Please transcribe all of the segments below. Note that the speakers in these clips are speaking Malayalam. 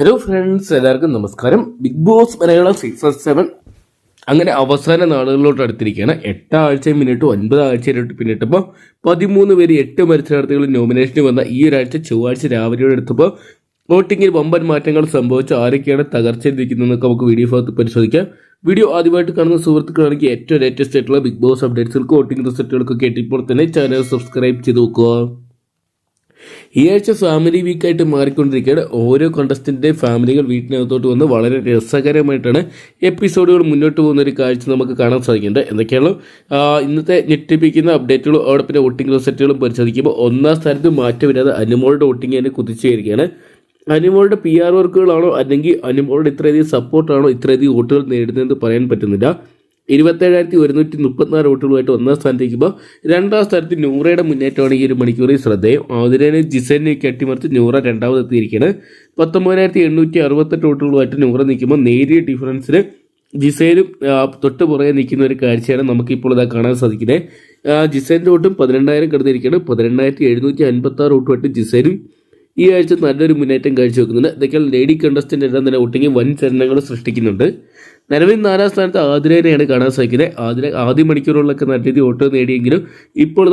ഹലോ ഫ്രണ്ട്സ്, എല്ലാവർക്കും നമസ്കാരം. ബിഗ് ബോസ് മലയാളം സീസൺ 7 അങ്ങനെ അവസാന നാളുകളിലോട്ട് അടുത്തിരിക്കുകയാണ്. 8 ആഴ്ച പിന്നിട്ട് 9 ആഴ്ച പിന്നിട്ടപ്പോൾ 13 പേര് 8 മത്സരാർത്ഥികൾ നോമിനേഷന് വന്ന ഈ ഒരാഴ്ച ചൊവ്വാഴ്ച രാവിലെയോടെ എടുത്തപ്പോൾ വോട്ടിങ്ങിൽ വമ്പൻ മാറ്റങ്ങൾ സംഭവിച്ചു. ആരൊക്കെയാണ് തകർച്ചയിരിക്കുന്നതെന്നൊക്കെ നമുക്ക് വീഡിയോ ഭാഗത്ത് പരിശോധിക്കാം. വീഡിയോ ആദ്യമായിട്ട് കാണുന്ന സുഹൃത്തുക്കളാണെങ്കിൽ ഏറ്റവും ലേറ്റസ്റ്റ് ആയിട്ടുള്ള ബിഗ് ബോസ് അപ്ഡേറ്റ്സുകൾക്ക് വോട്ടിംഗ് റിസൾട്ടുകൾക്കൊക്കെ ഇപ്പോൾ തന്നെ ചാനൽ സബ്സ്ക്രൈബ് ചെയ്ത് നോക്കുക. ഈ ആഴ്ച ഫാമിലി വീക്കായിട്ട് മാറിക്കൊണ്ടിരിക്കുകയാണ്. ഓരോ കണ്ടസ്റ്റന്റിന്റെ ഫാമിലികൾ വീട്ടിനകത്തോട്ട് വന്ന് വളരെ രസകരമായിട്ടാണ് എപ്പിസോഡുകൾ മുന്നോട്ട് പോകുന്ന ഒരു കാഴ്ച നമുക്ക് കാണാൻ സാധിക്കുന്നുണ്ട്. എന്തൊക്കെയാണ് ഇന്നത്തെ ഞെട്ടിപ്പിക്കുന്ന അപ്ഡേറ്റുകളും അവിടെ പിന്നെ വോട്ടിംഗ് റിസൾട്ടുകളും പരിശോധിക്കുമ്പോൾ 1ാം സ്ഥാനത്ത് മാറ്റമില്ലാതെ അനുമോളുടെ വോട്ടിംഗ് തന്നെ കുതിച്ചുകയറുകയാണ്. അനുമോളുടെ PR വർക്കുകളാണോ അല്ലെങ്കിൽ അനുമോളുടെ ഇത്രയധികം സപ്പോർട്ടാണോ ഇത്രയധികം വോട്ടുകൾ നേടുന്നതെന്ന് പറയാൻ പറ്റുന്നില്ല. 27,134 വോട്ടുകളുമായിട്ട് 1ാം സ്ഥാനത്തേക്കുമ്പോൾ 2ാം സ്ഥാനത്ത് നൂറയുടെ മുന്നേറ്റമാണ് ഈ ഒരു മണിക്കൂറിൽ ശ്രദ്ധേയം. അതിനെ ജിസേലിനെയൊക്കെ അട്ടിമറിച്ച് നൂറ 2ാമത് എത്തിയിരിക്കുകയാണ്. 19,868 വോട്ടുകളുമായിട്ട് നൂറ നിൽക്കുമ്പോൾ നേരിയ ഡിഫറൻസിന് ജിസേലും തൊട്ട് പുറകെ നിൽക്കുന്ന ഒരു കാഴ്ചയാണ് നമുക്കിപ്പോൾ ഇതാ കാണാൻ സാധിക്കുന്നത്. ജിസേലിൻ്റെ വോട്ടും 12,000 കടന്നിരിക്കുകയാണ്. 12,756 വോട്ടുമായിട്ട് ജിസേലും ഈ ആഴ്ച നല്ലൊരു മുന്നേറ്റം കാഴ്ചവെക്കുന്നുണ്ട്. ഇതൊക്കെ ലേഡി കണ്ടസ്റ്റന്റ് എല്ലാം തന്നെ വോട്ടിങ് വൻ ചലനങ്ങൾ സൃഷ്ടിക്കുന്നുണ്ട്. നിലവിൽ 4ാം സ്ഥാനത്ത് ആതിരേനെയാണ് കാണാൻ സാധിക്കുന്നത്. ആദ്യ മണിക്കൂറുകളിലൊക്കെ നല്ല രീതിയിൽ വോട്ട് നേടിയെങ്കിലും ഇപ്പോൾ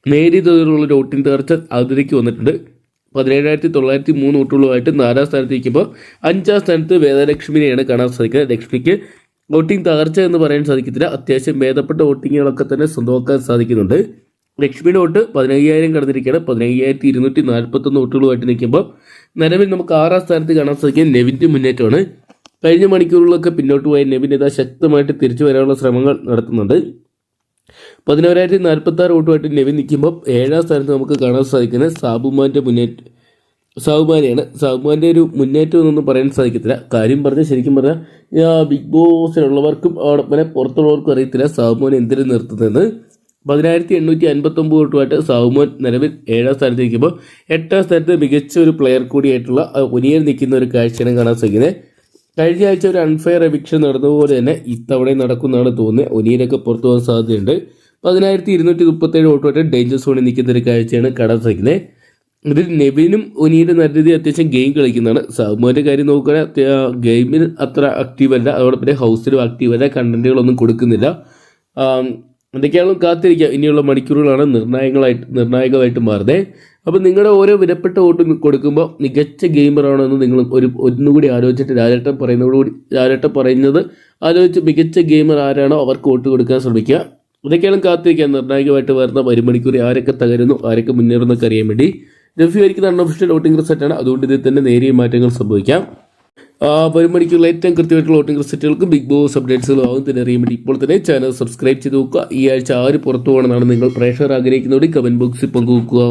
നേരിയ തോതിലുള്ളൊരു വോട്ടിംഗ് തകർച്ച ആതിരയ്ക്ക് വന്നിട്ടുണ്ട്. 17,903 വോട്ടുകളുമായിട്ട് 4ാം സ്ഥാനത്തേക്കുമ്പോൾ 5ാം സ്ഥാനത്ത് വേദലക്ഷ്മിനെയാണ് കാണാൻ സാധിക്കുന്നത്. ലക്ഷ്മിക്ക് വോട്ടിംഗ് തകർച്ച എന്ന് പറയാൻ സാധിക്കത്തില്ല. അത്യാവശ്യം ഭേദപ്പെട്ട വോട്ടിങ്ങുകളൊക്കെ തന്നെ സ്വന്തമാക്കാൻ സാധിക്കുന്നുണ്ട്. ലക്ഷ്മിയുടെ വോട്ട് 15,000 കടന്നിരിക്കുകയാണ്. 15,241 വോട്ടുകളുമായിട്ട് നിൽക്കുമ്പോൾ നിലവിൽ നമുക്ക് 6ാം സ്ഥാനത്ത് കാണാൻ സാധിക്കും നെവിൻ്റെ മുന്നേറ്റമാണ്. കഴിഞ്ഞ മണിക്കൂറുകളൊക്കെ പിന്നോട്ട് പോയ നെവിൻ ഇതാ ശക്തമായിട്ട് തിരിച്ചു വരാനുള്ള ശ്രമങ്ങൾ നടത്തുന്നുണ്ട്. 11,046 വോട്ടുമായിട്ട് നെവിൻ നിൽക്കുമ്പോൾ 7ാം സ്ഥാനത്ത് നമുക്ക് കാണാൻ സാധിക്കുന്നത് സാബുമാനെയാണ്. സാബുമാൻ്റെ ഒരു മുന്നേറ്റം എന്നൊന്നും പറയാൻ സാധിക്കത്തില്ല. കാര്യം പറഞ്ഞാൽ ശരിക്കും പറഞ്ഞാൽ ബിഗ് ബോസിലുള്ളവർക്കും അവിടെ പുറത്തുള്ളവർക്കും അറിയത്തില്ല സാബുമാൻ എന്തിനു നിർത്തുന്നതെന്ന്. 10,859 വോട്ടുമായിട്ട് സാബുമാൻ നിലവിൽ 7ാം സ്ഥാനത്ത് നിൽക്കുമ്പോൾ 8ാം സ്ഥാനത്ത് മികച്ച ഒരു പ്ലെയർ കൂടിയായിട്ടുള്ള ഒനിയൻ നിൽക്കുന്ന ഒരു കാഴ്ചയാണ് കാണാൻ സാധിക്കുന്നത്. കഴിഞ്ഞ ആഴ്ച ഒരു അൺഫെയർ എവിക്ഷൻ നടന്നതുപോലെ തന്നെ ഇത്തവണയും നടക്കുന്നതാണ് തോന്നുന്നത്. ഒനിയനൊക്കെ പുറത്തു പോകാൻ സാധ്യതയുണ്ട്. 10,237 വോട്ടുമായിട്ട് ഡേഞ്ചർ സോണിൽ നിൽക്കുന്ന ഒരു കാഴ്ചയാണ് കാണാൻ സാധിക്കുന്നത്. ഇതിൽ നെവിനും ഒനിയനും നല്ല രീതിയിൽ അത്യാവശ്യം ഗെയിം കളിക്കുന്നതാണ്. സാബുമാൻ്റെ കാര്യം നോക്കുകയാണെങ്കിൽ ഗെയിമിൽ അത്ര ആക്റ്റീവല്ല, അതോടൊപ്പം തന്നെ ഹൗസിലും ആക്റ്റീവല്ല, കണ്ടന്റുകളൊന്നും കൊടുക്കുന്നില്ല. എന്തൊക്കെയാണെങ്കിലും കാത്തിരിക്കുക. ഇനിയുള്ള മണിക്കൂറുകളാണ് നിർണായകമായിട്ട് മാറുന്നത്. അപ്പോൾ നിങ്ങളുടെ ഓരോ വിലപ്പെട്ട വോട്ട് കൊടുക്കുമ്പോൾ മികച്ച ഗെയിമറാണോ എന്ന് നിങ്ങൾ ഒന്നുകൂടി ആലോചിച്ചിട്ട് ലാലേട്ടൻ പറയുന്നത് ആലോചിച്ച് മികച്ച ഗെയിമർ ആരാണോ അവർക്ക് വോട്ട് കൊടുക്കാൻ ശ്രമിക്കുക. ഇതൊക്കെയാണ് കാത്തിരിക്കുക. നിർണായകമായിട്ട് വരുന്ന 1 മണിക്കൂർ ആരൊക്കെ തകരുന്നു ആരൊക്കെ മുന്നേറുന്നൊക്കെ അറിയാൻ വേണ്ടി. രഫി ആയിരിക്കുന്ന അൺഒഫീഷ്യൽ വോട്ടിംഗ് റിസൾട്ടാണ്. അതുകൊണ്ട് ഇതിൽ തന്നെ നേരിയ മാറ്റങ്ങൾ സംഭവിക്കാം. 1 മണിക്കൂറിൽ ഏറ്റവും കൃത്യമായിട്ടുള്ള വോട്ടിംഗ് റിസൾട്ടുകൾക്കും ബിഗ് ബോസ് അപ്ഡേറ്റ്സുകളും ആവും തന്നെ അറിയാൻ വേണ്ടി ഇപ്പോൾ തന്നെ ചാനൽ സബ്സ്ക്രൈബ് ചെയ്ത് നോക്കുക. ഈ ആഴ്ച ആര് പുറത്തു പോകണമെന്നാണ് നിങ്ങൾ പ്രേക്ഷകർ ആഗ്രഹിക്കുന്നതോടെ കമൻറ്റ് ബോക്സിൽ പങ്കുവെക്കുക.